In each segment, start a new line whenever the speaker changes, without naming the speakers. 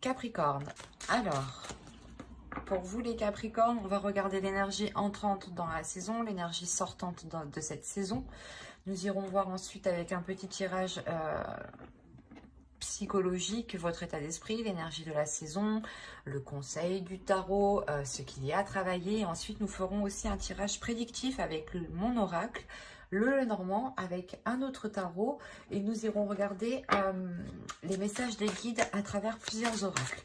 Capricorne. Alors, pour vous les Capricornes, on va regarder l'énergie entrante dans la saison, l'énergie sortante de cette saison. Nous irons voir ensuite avec un petit tirage psychologique, votre état d'esprit, l'énergie de la saison, le conseil du tarot, ce qu'il y a à travailler. Et ensuite, nous ferons aussi un tirage prédictif avec mon oracle, le Lenormand, avec un autre tarot. Et nous irons regarder les messages des guides à travers plusieurs oracles.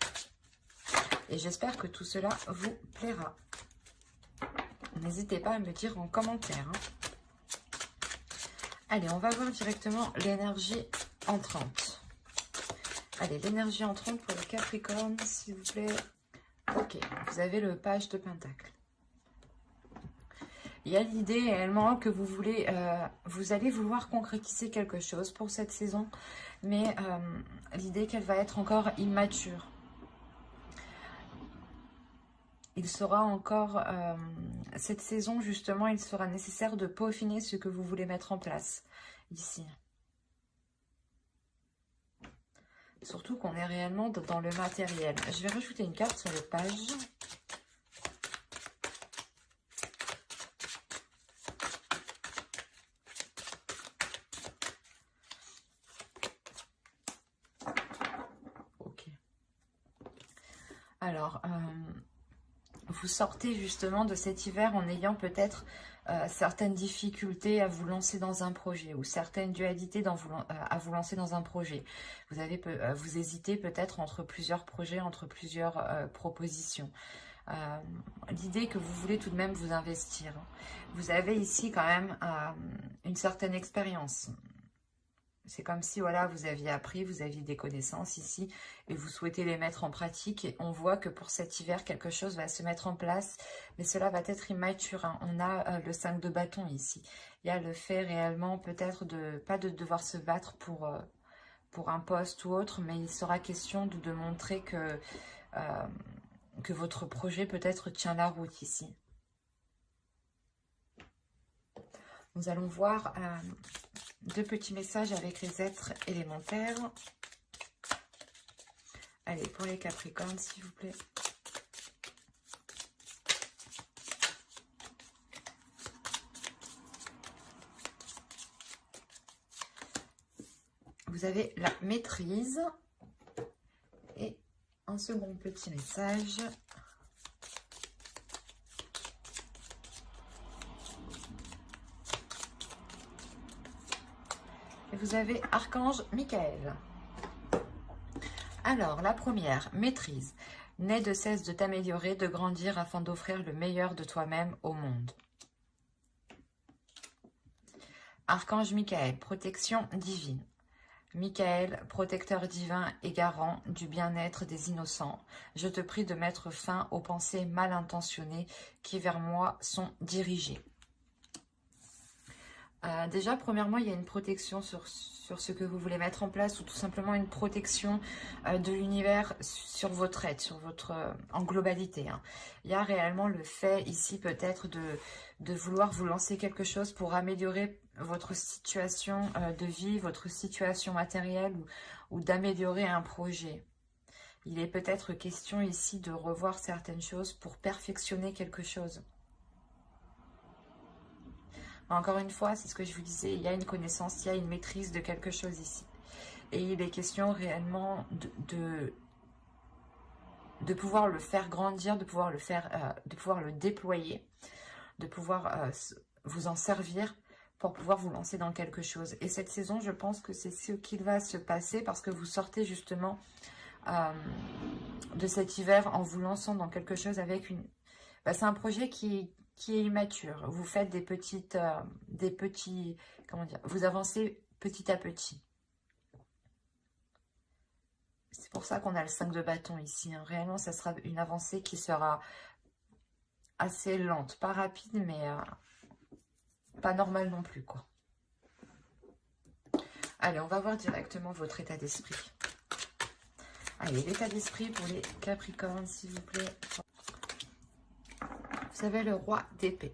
Et j'espère que tout cela vous plaira. N'hésitez pas à me dire en commentaire. Allez, on va voir directement l'énergie entrante. Allez, l'énergie entrante pour le Capricorne, s'il vous plaît. Ok, vous avez le page de Pentacle. Il y a l'idée réellement que vous voulez, vous allez vouloir concrétiser quelque chose pour cette saison, mais l'idée qu'elle va être encore immature. Il sera encore, cette saison justement, il sera nécessaire de peaufiner ce que vous voulez mettre en place ici. Surtout qu'on est réellement dans le matériel. Je vais rajouter une carte sur le page. Ok. Alors, vous sortez justement de cet hiver en ayant peut-être certaines difficultés à vous lancer dans un projet ou certaines dualités à vous lancer dans un projet. Vous hésitez peut-être entre plusieurs projets, entre plusieurs propositions. L'idée que vous voulez tout de même vous investir. Vous avez ici quand même une certaine expérience. C'est comme si voilà, vous aviez appris, vous aviez des connaissances ici et vous souhaitez les mettre en pratique. Et on voit que pour cet hiver, quelque chose va se mettre en place, mais cela va être immature. Hein. On a le 5 de bâton ici. Il y a le fait réellement peut-être pas de devoir se battre pour un poste ou autre, mais il sera question de montrer que votre projet peut-être tient la route ici. Nous allons voir deux petits messages avec les êtres élémentaires. Allez, pour les Capricornes, s'il vous plaît. Vous avez la maîtrise. Et un second petit message. Et vous avez Archange Michael. Alors, la première, maîtrise. N'aie de cesse de t'améliorer, de grandir afin d'offrir le meilleur de toi-même au monde. Archange Michael, protection divine. Michael, protecteur divin et garant du bien-être des innocents, je te prie de mettre fin aux pensées mal intentionnées qui vers moi sont dirigées. Déjà, premièrement, il y a une protection sur ce que vous voulez mettre en place ou tout simplement une protection de l'univers sur votre aide, en globalité. Hein. Il y a réellement le fait ici peut-être de vouloir vous lancer quelque chose pour améliorer votre situation de vie, votre situation matérielle ou d'améliorer un projet. Il est peut-être question ici de revoir certaines choses pour perfectionner quelque chose. Encore une fois, c'est ce que je vous disais, il y a une connaissance, il y a une maîtrise de quelque chose ici. Et il est question réellement de pouvoir le faire grandir, de pouvoir le déployer, de pouvoir vous en servir pour pouvoir vous lancer dans quelque chose. Et cette saison, je pense que c'est ce qu'il va se passer parce que vous sortez justement de cet hiver en vous lançant dans quelque chose avec une... c'est un projet qui est immature. Vous faites comment dire, vous avancez petit à petit. C'est pour ça qu'on a le 5 de bâton ici. Hein. Réellement, ça sera une avancée qui sera assez lente. Pas rapide, mais pas normale non plus, quoi. Allez, on va voir directement votre état d'esprit. Allez, l'état d'esprit pour les Capricornes, s'il vous plaît. Vous avez le roi d'épée.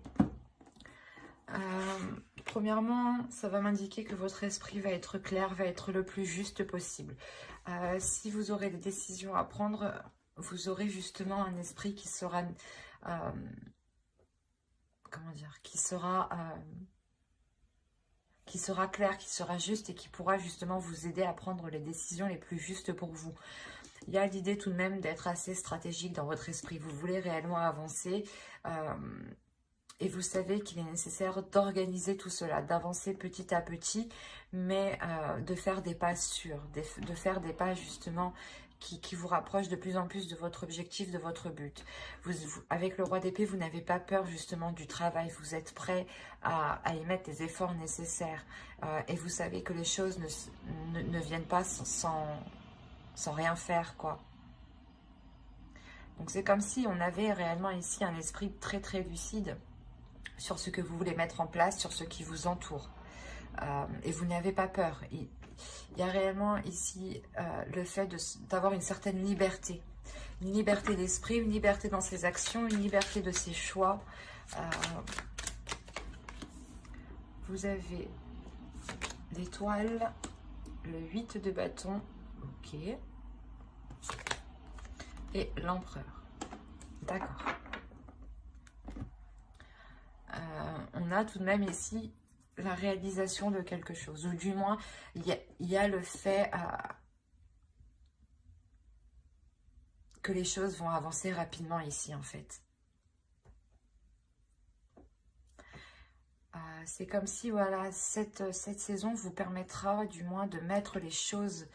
Premièrement, ça va m'indiquer que votre esprit va être clair, va être le plus juste possible. Si vous aurez des décisions à prendre, vous aurez justement un esprit qui sera, comment dire, qui sera clair, qui sera juste et qui pourra justement vous aider à prendre les décisions les plus justes pour vous. Il y a l'idée tout de même d'être assez stratégique dans votre esprit. Vous voulez réellement avancer et vous savez qu'il est nécessaire d'organiser tout cela, d'avancer petit à petit, mais de faire des pas sûrs, de faire des pas justement qui vous rapprochent de plus en plus de votre objectif, de votre but. Avec le roi d'épée, vous n'avez pas peur justement du travail, vous êtes prêt à y mettre les efforts nécessaires et vous savez que les choses ne viennent pas sans rien faire, quoi. Donc c'est comme si on avait réellement ici un esprit très très lucide sur ce que vous voulez mettre en place, sur ce qui vous entoure. Et vous n'avez pas peur. Il y a réellement ici le fait d'avoir une certaine liberté. Une liberté d'esprit, une liberté dans ses actions, une liberté de ses choix. Vous avez l'étoile, le 8 de bâton, ok. Et l'empereur. D'accord. On a tout de même ici la réalisation de quelque chose. Ou du moins, il y a le fait que les choses vont avancer rapidement ici, en fait. C'est comme si, voilà, cette saison vous permettra du moins de mettre les choses...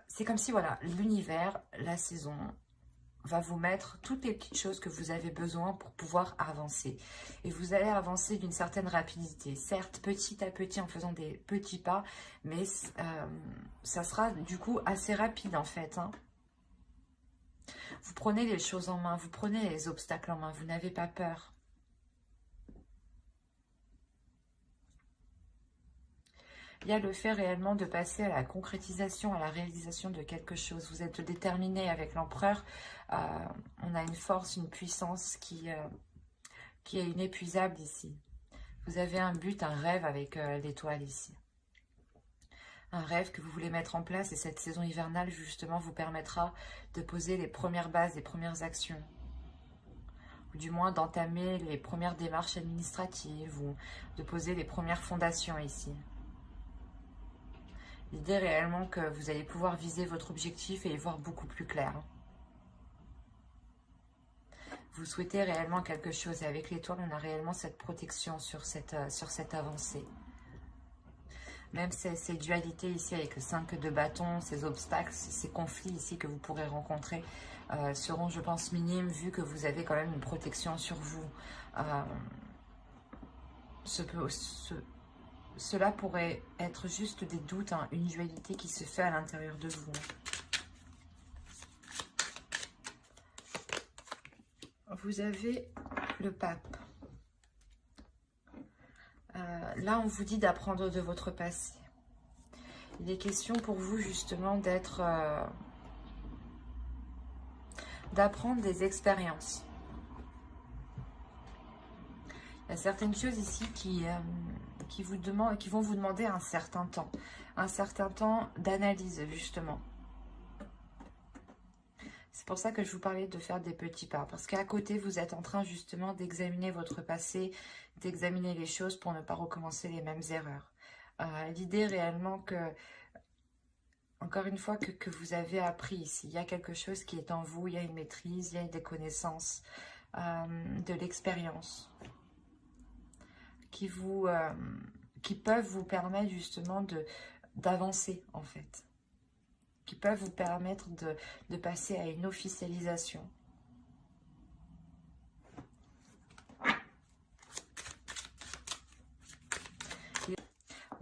c'est comme si, voilà, l'univers, la saison... va vous mettre toutes les petites choses que vous avez besoin pour pouvoir avancer. Et vous allez avancer d'une certaine rapidité. Certes, petit à petit, en faisant des petits pas, mais ça sera du coup assez rapide en fait. Hein. Vous prenez les choses en main, vous prenez les obstacles en main, vous n'avez pas peur. Il y a le fait réellement de passer à la concrétisation, à la réalisation de quelque chose. Vous êtes déterminé avec l'empereur. On a une force, une puissance qui est inépuisable ici. Vous avez un but, un rêve avec l'étoile ici. Un rêve que vous voulez mettre en place et cette saison hivernale justement vous permettra de poser les premières bases, les premières actions. Ou du moins d'entamer les premières démarches administratives ou de poser les premières fondations ici. L'idée réellement que vous allez pouvoir viser votre objectif et y voir beaucoup plus clair. Vous souhaitez réellement quelque chose et avec l'étoile, on a réellement cette protection sur cette avancée. Même ces dualités ici avec le 5 de bâton, ces obstacles, ces conflits ici que vous pourrez rencontrer seront, je pense, minimes vu que vous avez quand même une protection sur vous. Cela pourrait être juste des doutes, hein, une dualité qui se fait à l'intérieur de vous. Vous avez le pape. Là, on vous dit d'apprendre de votre passé. Il est question pour vous justement d'apprendre des expériences. Il y a certaines choses ici qui vont vous demander un certain temps d'analyse justement. C'est pour ça que je vous parlais de faire des petits pas, parce qu'à côté vous êtes en train justement d'examiner votre passé, d'examiner les choses pour ne pas recommencer les mêmes erreurs. L'idée réellement que, encore une fois, que vous avez appris ici, il y a quelque chose qui est en vous, il y a une maîtrise, il y a des connaissances, de l'expérience. Qui peuvent vous permettre justement d'avancer en fait, qui peuvent vous permettre de passer à une officialisation.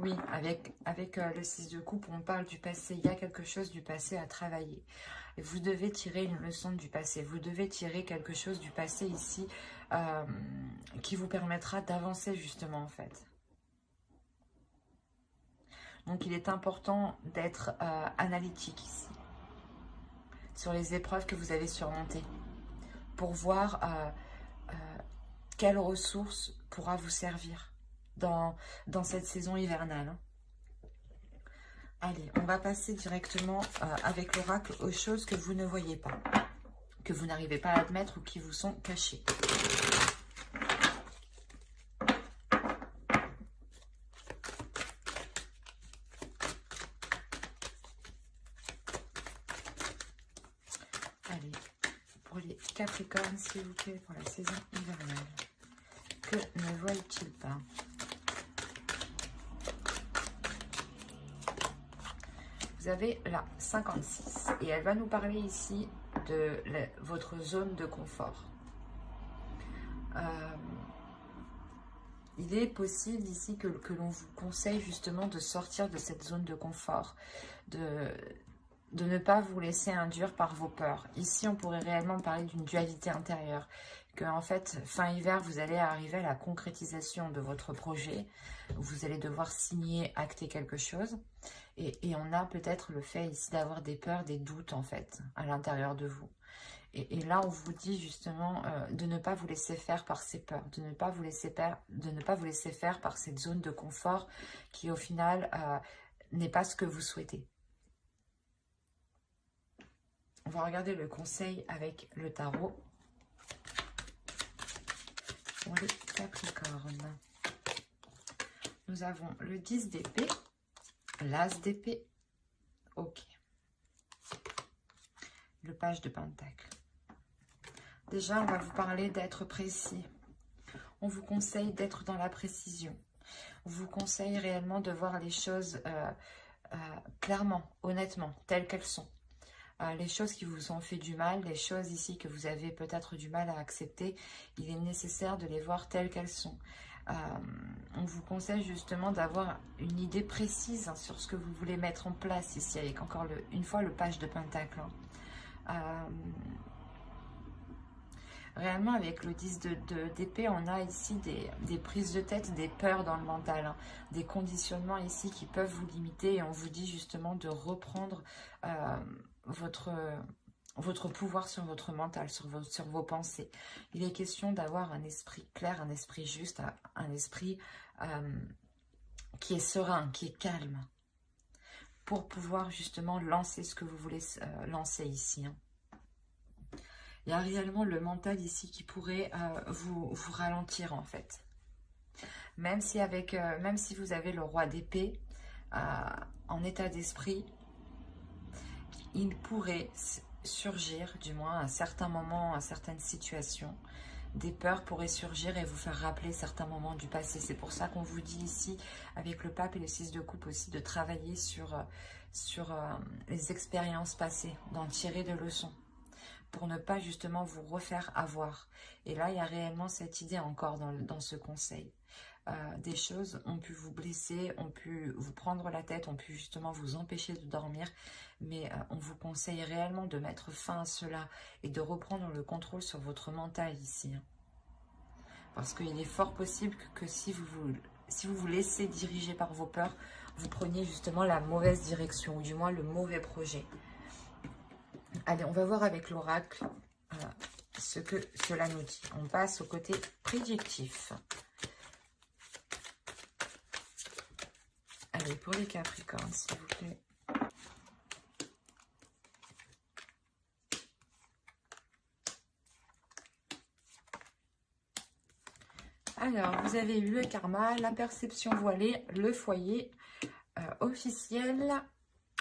Oui, avec le 6 de coupe, on parle du passé, il y a quelque chose du passé à travailler. Et vous devez tirer une leçon du passé, vous devez tirer quelque chose du passé ici qui vous permettra d'avancer justement en fait. Donc il est important d'être analytique ici, sur les épreuves que vous avez surmontées, pour voir quelle ressource pourra vous servir. dans cette saison hivernale. Hein. Allez, on va passer directement avec l'oracle aux choses que vous ne voyez pas, que vous n'arrivez pas à admettre ou qui vous sont cachées. Allez, pour les Capricornes, s'il vous plaît, pour la saison hivernale, que ne voient-ils pas? Vous avez la 56 et elle va nous parler ici de votre zone de confort. Il est possible ici que l'on vous conseille justement de sortir de cette zone de confort, de ne pas vous laisser induire par vos peurs. Ici, on pourrait réellement parler d'une dualité intérieure, que en fait, fin hiver, vous allez arriver à la concrétisation de votre projet, vous allez devoir signer, acter quelque chose, et on a peut-être le fait ici d'avoir des peurs, des doutes en fait, à l'intérieur de vous. Et là, on vous dit justement de ne pas vous laisser faire par ces peurs, de ne pas vous laisser faire par cette zone de confort qui, au final, n'est pas ce que vous souhaitez. On va regarder le conseil avec le tarot pour les Capricornes. Nous avons le 10 d'épée, l'As d'épée, ok, le page de pentacle. Déjà, on va vous parler d'être précis. On vous conseille d'être dans la précision. On vous conseille réellement de voir les choses clairement, honnêtement, telles qu'elles sont. Les choses qui vous ont fait du mal, les choses ici que vous avez peut-être du mal à accepter, il est nécessaire de les voir telles qu'elles sont. On vous conseille justement d'avoir une idée précise sur ce que vous voulez mettre en place ici, avec encore une fois le page de pentacle. Réellement, avec le 10 d'épée, on a ici des prises de tête, des peurs dans le mental, hein, des conditionnements ici qui peuvent vous limiter. Et on vous dit justement de reprendre votre pouvoir sur votre mental, sur vos pensées. Il est question d'avoir un esprit clair, un esprit juste, un esprit qui est serein, qui est calme, pour pouvoir justement lancer ce que vous voulez lancer ici. Hein. Il y a réellement le mental ici qui pourrait vous ralentir en fait. Même si vous avez le roi d'épée en état d'esprit, il pourrait surgir, du moins à un certain moment, à certaines situations, des peurs pourraient surgir et vous faire rappeler certains moments du passé. C'est pour ça qu'on vous dit ici, avec le pape et le 6 de coupe aussi, de travailler sur les expériences passées, d'en tirer des leçons, pour ne pas justement vous refaire avoir. Et là, il y a réellement cette idée encore dans ce conseil. Des choses ont pu vous blesser, ont pu vous prendre la tête, ont pu justement vous empêcher de dormir, mais on vous conseille réellement de mettre fin à cela et de reprendre le contrôle sur votre mental ici. Hein. Parce qu'il est fort possible que si vous vous laissez diriger par vos peurs, vous preniez justement la mauvaise direction, ou du moins le mauvais projet. Allez, on va voir avec l'oracle ce que cela nous dit. On passe au côté prédictif. Allez, pour les Capricornes, s'il vous plaît. Alors, vous avez eu le karma, la perception voilée, le foyer officiel,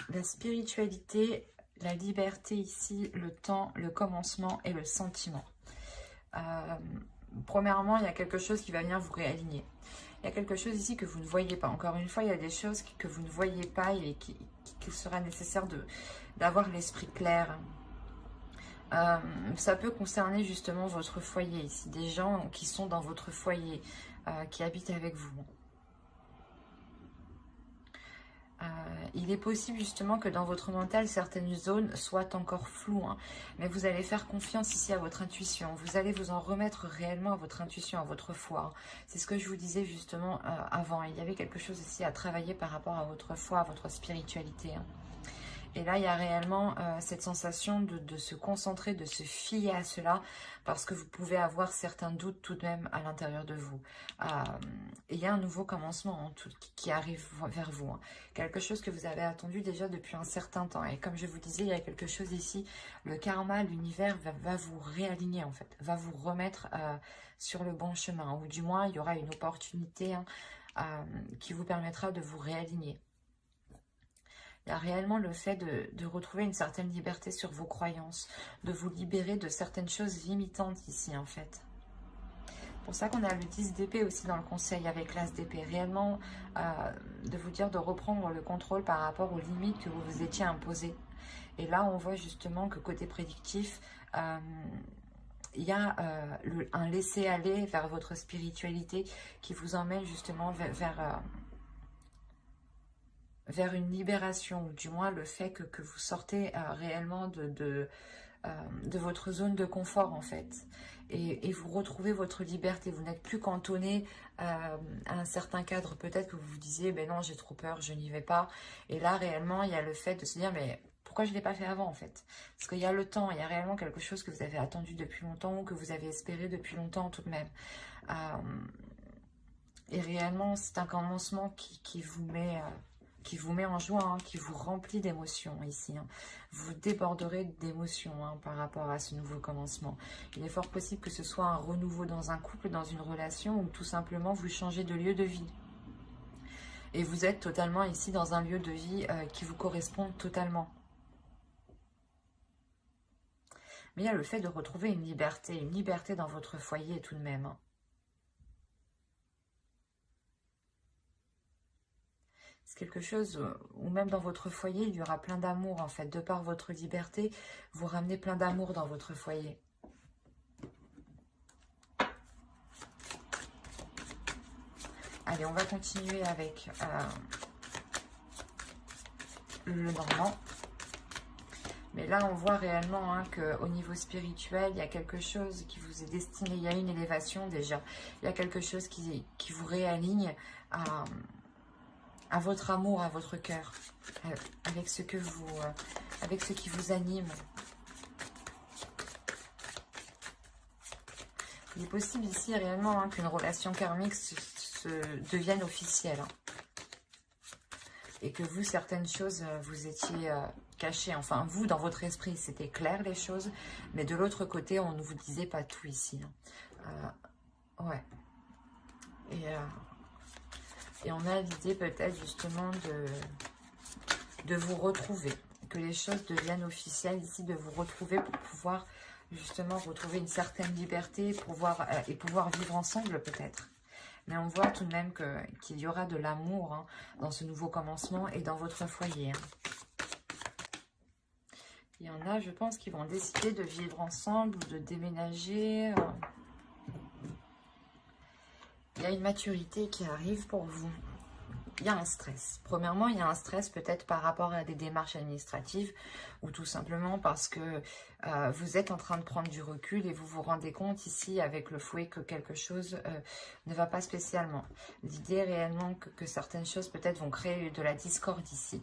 la spiritualité, la liberté ici, le temps, le commencement et le sentiment. Premièrement, il y a quelque chose qui va venir vous réaligner. Il y a quelque chose ici que vous ne voyez pas. Encore une fois, il y a des choses que vous ne voyez pas et qu'il sera nécessaire d'avoir l'esprit clair. Ça peut concerner justement votre foyer ici. Des gens qui sont dans votre foyer, qui habitent avec vous. Il est possible justement que dans votre mental, certaines zones soient encore floues, hein, mais vous allez faire confiance ici à votre intuition. Vous allez vous en remettre réellement à votre intuition, à votre foi. Hein. C'est ce que je vous disais justement avant. Il y avait quelque chose ici à travailler par rapport à votre foi, à votre spiritualité. Hein. Et là, il y a réellement cette sensation de se concentrer, de se fier à cela, parce que vous pouvez avoir certains doutes tout de même à l'intérieur de vous. Il y a un nouveau commencement qui arrive vers vous. Hein. Quelque chose que vous avez attendu déjà depuis un certain temps. Et comme je vous disais, il y a quelque chose ici, le karma, l'univers va vous réaligner en fait, va vous remettre sur le bon chemin. Ou du moins, il y aura une opportunité qui vous permettra de vous réaligner. Il y a réellement le fait de retrouver une certaine liberté sur vos croyances, de vous libérer de certaines choses limitantes ici en fait. C'est pour ça qu'on a le 10 d'épée aussi dans le conseil avec l'as d'épée. Réellement, de vous dire de reprendre le contrôle par rapport aux limites que vous vous étiez imposées. Et là, on voit justement que côté prédictif, il y a un laisser-aller vers votre spiritualité qui vous emmène justement vers une libération, ou du moins le fait que vous sortez réellement de votre zone de confort en fait, et vous retrouvez votre liberté. Vous n'êtes plus cantonné à un certain cadre, peut-être que vous vous disiez, ben non, j'ai trop peur, je n'y vais pas, et là réellement il y a le fait de se dire, mais pourquoi je ne l'ai pas fait avant en fait? Parce qu'il y a le temps, il y a réellement quelque chose que vous avez attendu depuis longtemps, ou que vous avez espéré depuis longtemps tout de même. Et réellement c'est un commencement qui vous met en joie, hein, qui vous remplit d'émotions ici. Hein. Vous déborderez d'émotions par rapport à ce nouveau commencement. Il est fort possible que ce soit un renouveau dans un couple, dans une relation, ou tout simplement vous changez de lieu de vie. Et vous êtes totalement ici dans un lieu de vie qui vous correspond totalement. Mais il y a le fait de retrouver une liberté dans votre foyer tout de même. Hein. C'est quelque chose où même dans votre foyer, il y aura plein d'amour en fait. De par votre liberté, vous ramenez plein d'amour dans votre foyer. Allez, on va continuer avec le Normand. Mais là, on voit réellement qu'au niveau spirituel, il y a quelque chose qui vous est destiné. Il y a une élévation déjà. Il y a quelque chose qui vous réaligne à votre amour, à votre cœur, avec ce qui vous anime. Il est possible ici réellement qu'une relation karmique devienne officielle. Hein. Et que vous, certaines choses, vous étiez cachées. Enfin, vous, dans votre esprit, c'était clair les choses. Mais de l'autre côté, on ne vous disait pas tout ici. Hein. Ouais. Et on a l'idée peut-être justement de vous retrouver. Que les choses deviennent officielles ici, de vous retrouver pour pouvoir justement retrouver une certaine liberté et pouvoir vivre ensemble peut-être. Mais on voit tout de même qu'il y aura de l'amour dans ce nouveau commencement et dans votre foyer. Hein. Il y en a, je pense, qui vont décider de vivre ensemble ou de déménager. Il y a une maturité qui arrive pour vous. Il y a un stress. Premièrement, il y a un stress peut-être par rapport à des démarches administratives ou tout simplement parce que vous êtes en train de prendre du recul et vous vous rendez compte ici avec le fouet que quelque chose ne va pas spécialement. L'idée réellement que certaines choses peut-être vont créer de la discorde ici.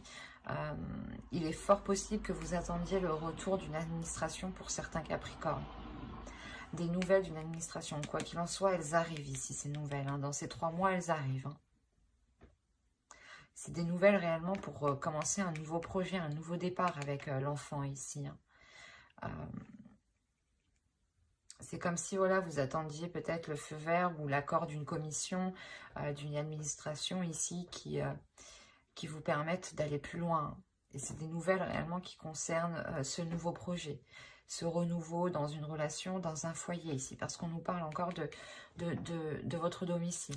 Il est fort possible que vous attendiez le retour d'une administration pour certains Capricornes. Des nouvelles d'une administration. Quoi qu'il en soit, elles arrivent ici, ces nouvelles. Hein. Dans ces 3 mois, elles arrivent. Hein. C'est des nouvelles réellement pour commencer un nouveau projet, un nouveau départ avec l'enfant ici. Hein. C'est comme si voilà, vous attendiez peut-être le feu vert ou l'accord d'une commission, d'une administration ici qui vous permettent d'aller plus loin. Et c'est des nouvelles réellement qui concernent ce nouveau projet, ce renouveau dans une relation, dans un foyer ici, parce qu'on nous parle encore de votre domicile.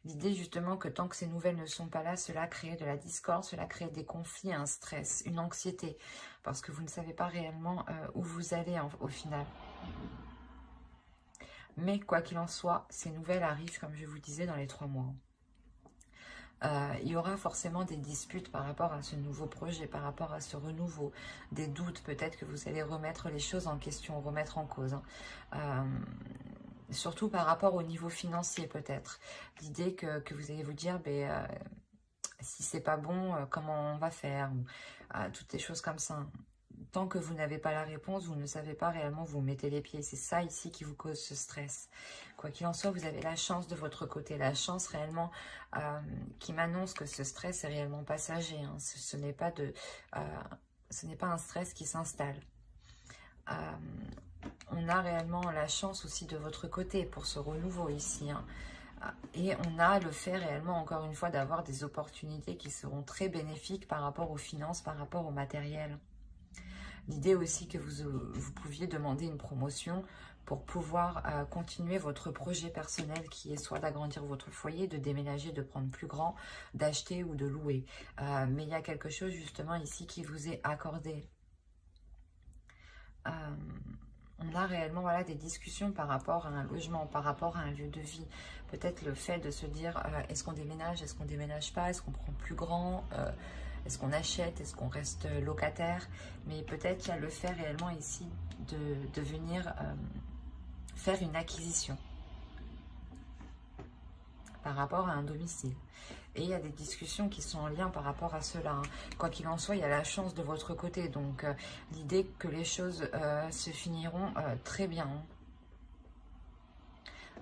L'idée justement que tant que ces nouvelles ne sont pas là, cela crée de la discorde, cela crée des conflits, un stress, une anxiété, parce que vous ne savez pas réellement où vous allez au final. Mais quoi qu'il en soit, ces nouvelles arrivent, comme je vous disais, dans les 3 mois. Il y aura forcément des disputes par rapport à ce nouveau projet, par rapport à ce renouveau, des doutes, peut-être que vous allez remettre les choses en question, remettre en cause. Hein. Surtout par rapport au niveau financier peut-être. L'idée que vous allez vous dire, si c'est pas bon, comment on va faire, ou toutes les choses comme ça. Tant que vous n'avez pas la réponse, vous ne savez pas réellement où vous mettez les pieds. C'est ça ici qui vous cause ce stress. Quoi qu'il en soit, vous avez la chance de votre côté. La chance réellement qui m'annonce que ce stress est réellement passager. Hein. Ce n'est pas un stress qui s'installe. On a réellement la chance aussi de votre côté pour ce renouveau ici. Hein. Et on a le fait réellement, encore une fois, d'avoir des opportunités qui seront très bénéfiques par rapport aux finances, par rapport au matériel. L'idée aussi que vous pouviez demander une promotion pour pouvoir continuer votre projet personnel qui est soit d'agrandir votre foyer, de déménager, de prendre plus grand, d'acheter ou de louer. Mais il y a quelque chose justement ici qui vous est accordé. On a réellement voilà, des discussions par rapport à un logement, par rapport à un lieu de vie. Peut-être le fait de se dire, est-ce qu'on déménage, est-ce qu'on déménage pas, est-ce qu'on prend plus grand, est-ce qu'on achète, est-ce qu'on reste locataire. Mais peut-être il y a le fait réellement ici de venir faire une acquisition par rapport à un domicile. Et il y a des discussions qui sont en lien par rapport à cela. Hein. Quoi qu'il en soit, il y a la chance de votre côté. Donc, l'idée que les choses se finiront très bien. Hein.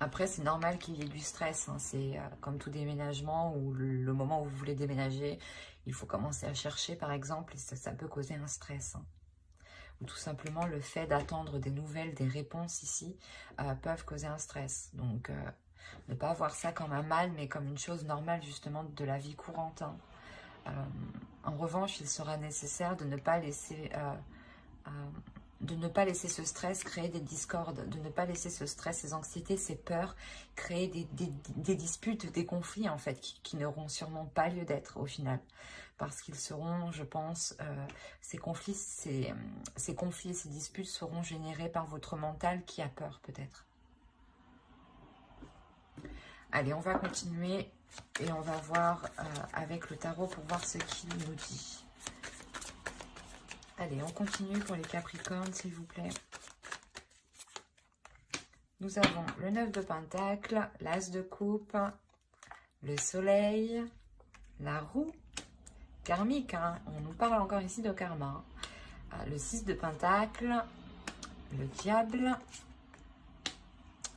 Après, c'est normal qu'il y ait du stress. Hein. C'est comme tout déménagement ou le moment où vous voulez déménager, il faut commencer à chercher, par exemple, et ça peut causer un stress. Hein. Ou tout simplement, le fait d'attendre des nouvelles, des réponses ici, peuvent causer un stress. Donc, ne pas voir ça comme un mal, mais comme une chose normale justement de la vie courante. Hein. En revanche, il sera nécessaire de ne pas laisser ce stress créer des discordes, de ne pas laisser ce stress, ces anxiétés, ces peurs créer des disputes, des conflits en fait, qui n'auront sûrement pas lieu d'être au final. Parce qu'ils seront, je pense, ces conflits et ces disputes seront générés par votre mental qui a peur peut-être. Allez, on va continuer et on va voir avec le tarot pour voir ce qu'il nous dit. Allez, on continue pour les Capricornes, s'il vous plaît. Nous avons le 9 de Pentacle, l'As de Coupe, le Soleil, la Roue, karmique, hein, on nous parle encore ici de karma. Le 6 de Pentacle, le Diable.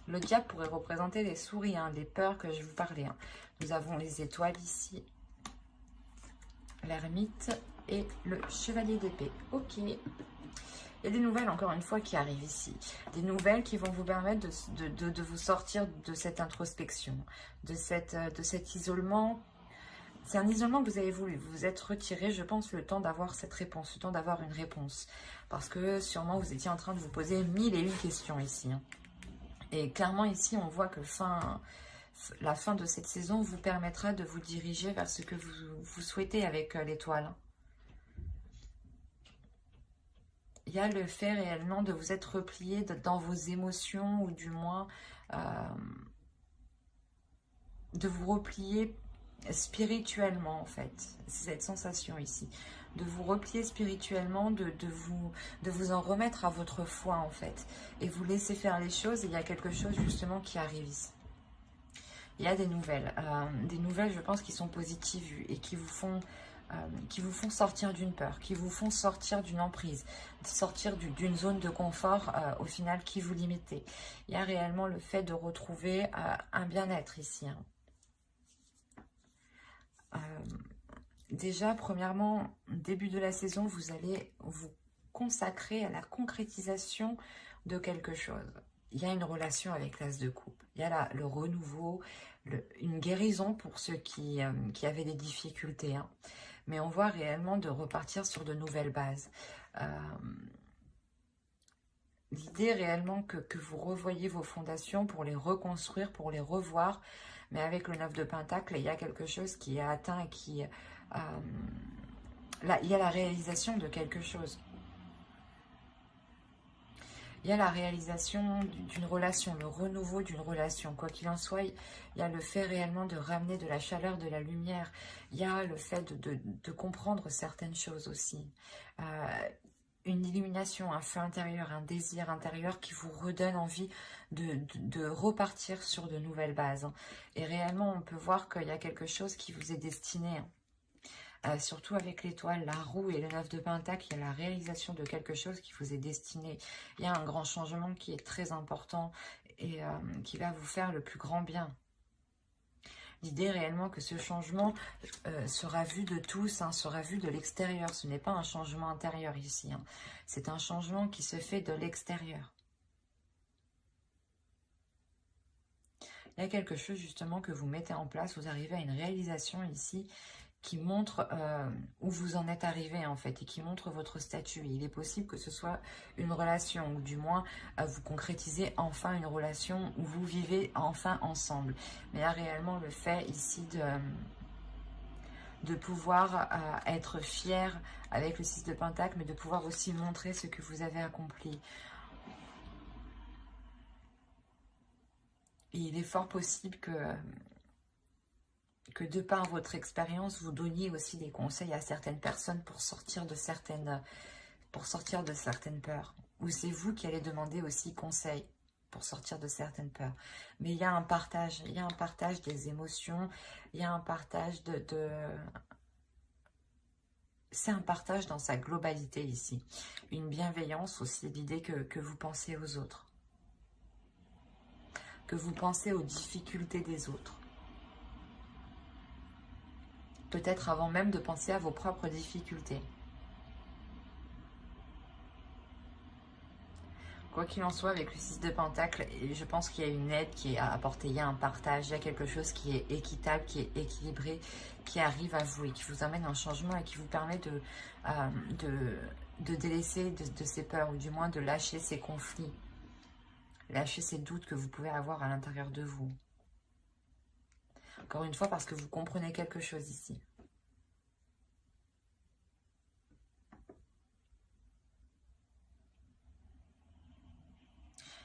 Le diable pourrait représenter les souris, hein, des peurs que je vous parlais. Hein. Nous avons les étoiles ici, l'ermite et le chevalier d'épée. Ok. Il y a des nouvelles, encore une fois, qui arrivent ici. Des nouvelles qui vont vous permettre de vous sortir de cette introspection, de cet isolement. C'est un isolement que vous avez voulu. Vous vous êtes retiré, je pense, le temps d'avoir cette réponse, le temps d'avoir une réponse. Parce que sûrement, vous étiez en train de vous poser 1001 questions ici. Hein. Et clairement, ici, on voit que la fin de cette saison vous permettra de vous diriger vers ce que vous souhaitez avec l'étoile. Il y a le fait réellement de vous être replié dans vos émotions, ou du moins de vous replier spirituellement, en fait. C'est cette sensation ici. De vous replier spirituellement, de vous en remettre à votre foi, en fait. Et vous laisser faire les choses, et il y a quelque chose, justement, qui arrive ici. Il y a des nouvelles, je pense, qui sont positives et qui vous font sortir d'une peur, qui vous font sortir d'une emprise, sortir d'une zone de confort, au final, qui vous limitait. Il y a réellement le fait de retrouver un bien-être ici, hein. Déjà, premièrement, début de la saison, vous allez vous consacrer à la concrétisation de quelque chose. Il y a une relation avec l'As de Coupe. Il y a le renouveau, une guérison pour ceux qui avaient des difficultés. Hein. Mais on voit réellement de repartir sur de nouvelles bases. L'idée réellement que vous revoyez vos fondations pour les reconstruire, pour les revoir. Mais avec le 9 de Pentacle, il y a quelque chose qui est atteint et qui... là, il y a la réalisation de quelque chose. Il y a la réalisation d'une relation, le renouveau d'une relation. Quoi qu'il en soit, il y a le fait réellement de ramener de la chaleur, de la lumière. Il y a le fait de comprendre certaines choses aussi. Une illumination, un feu intérieur, un désir intérieur qui vous redonne envie de repartir sur de nouvelles bases. Et réellement, on peut voir qu'il y a quelque chose qui vous est destiné. surtout avec l'étoile, la roue et le 9 de Pentacle, il y a la réalisation de quelque chose qui vous est destiné. Il y a un grand changement qui est très important et qui va vous faire le plus grand bien. L'idée réellement que ce changement sera vu de tous, hein, sera vu de l'extérieur. Ce n'est pas un changement intérieur ici. Hein. C'est un changement qui se fait de l'extérieur. Il y a quelque chose justement que vous mettez en place. Vous arrivez à une réalisation ici qui montre où vous en êtes arrivé en fait et qui montre votre statut. Il est possible que ce soit une relation ou du moins vous concrétisez enfin une relation où vous vivez enfin ensemble. Mais il y a réellement le fait ici de pouvoir être fier avec le 6 de Pentacle, mais de pouvoir aussi montrer ce que vous avez accompli. Et il est fort possible que de par votre expérience, vous donniez aussi des conseils à certaines personnes pour sortir de certaines peurs. Ou c'est vous qui allez demander aussi conseil pour sortir de certaines peurs. Mais il y a un partage des émotions, il y a un partage c'est un partage dans sa globalité ici. Une bienveillance aussi, l'idée que vous pensez aux autres. Que vous pensez aux difficultés des autres. Peut-être avant même de penser à vos propres difficultés. Quoi qu'il en soit, avec le 6 de Pentacle, je pense qu'il y a une aide qui est à apporter, il y a un partage, il y a quelque chose qui est équitable, qui est équilibré, qui arrive à vous et qui vous amène un changement et qui vous permet de délaisser de ces peurs ou du moins de lâcher ces conflits, lâcher ces doutes que vous pouvez avoir à l'intérieur de vous. Encore une fois, parce que vous comprenez quelque chose ici.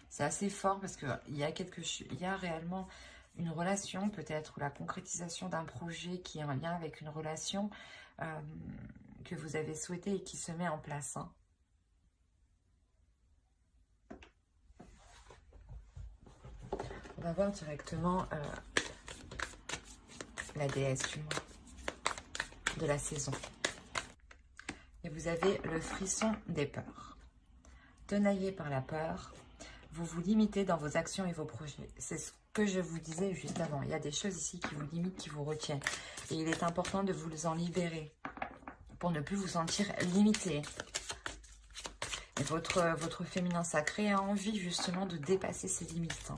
C'est assez fort parce qu'il y a réellement une relation peut-être, ou la concrétisation d'un projet qui est en lien avec une relation que vous avez souhaité et qui se met en place. Hein. On va voir directement la déesse du mois, de la saison. Et vous avez le frisson des peurs. Tenaillé par la peur, vous vous limitez dans vos actions et vos projets. C'est ce que je vous disais juste avant. Il y a des choses ici qui vous limitent, qui vous retiennent. Et il est important de vous en libérer pour ne plus vous sentir limité. Et votre féminin sacré a envie justement de dépasser ses limites.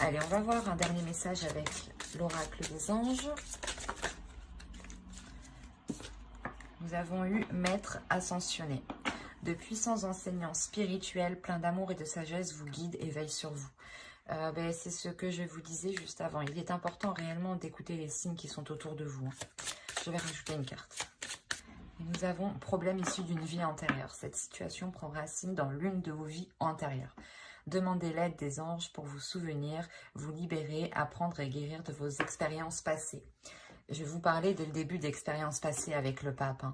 Allez, on va voir un dernier message avec l'oracle des anges. Nous avons eu Maître ascensionné. De puissants enseignants spirituels, pleins d'amour et de sagesse, vous guident et veillent sur vous. C'est ce que je vous disais juste avant. Il est important réellement d'écouter les signes qui sont autour de vous. Je vais rajouter une carte. Et nous avons problème issu d'une vie antérieure. Cette situation prend racine dans l'une de vos vies antérieures. Demandez l'aide des anges pour vous souvenir, vous libérer, apprendre et guérir de vos expériences passées. Je vais vous parler dès le début d'expériences passées avec le pape.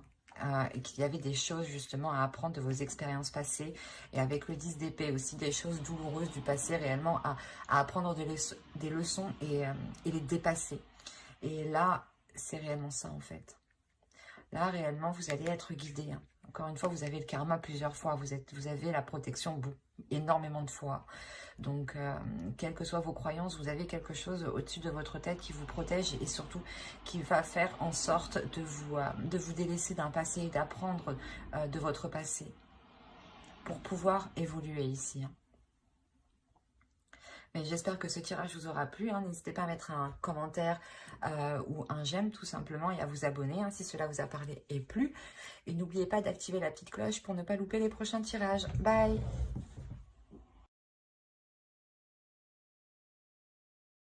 Et qu'il y avait des choses justement à apprendre de vos expériences passées. Et avec le 10 d'épée aussi, des choses douloureuses du passé réellement à apprendre des leçons et les dépasser. Et là, c'est réellement ça en fait. Là, réellement, vous allez être guidé. Hein. Encore une fois, vous avez le karma plusieurs fois. Vous avez la protection énormément de fois. Donc, quelles que soient vos croyances, vous avez quelque chose au-dessus de votre tête qui vous protège et surtout qui va faire en sorte de vous délaisser d'un passé et d'apprendre de votre passé pour pouvoir évoluer ici. Hein. Mais j'espère que ce tirage vous aura plu. Hein. N'hésitez pas à mettre un commentaire ou un j'aime tout simplement et à vous abonner si cela vous a parlé et plu. Et n'oubliez pas d'activer la petite cloche pour ne pas louper les prochains tirages. Bye!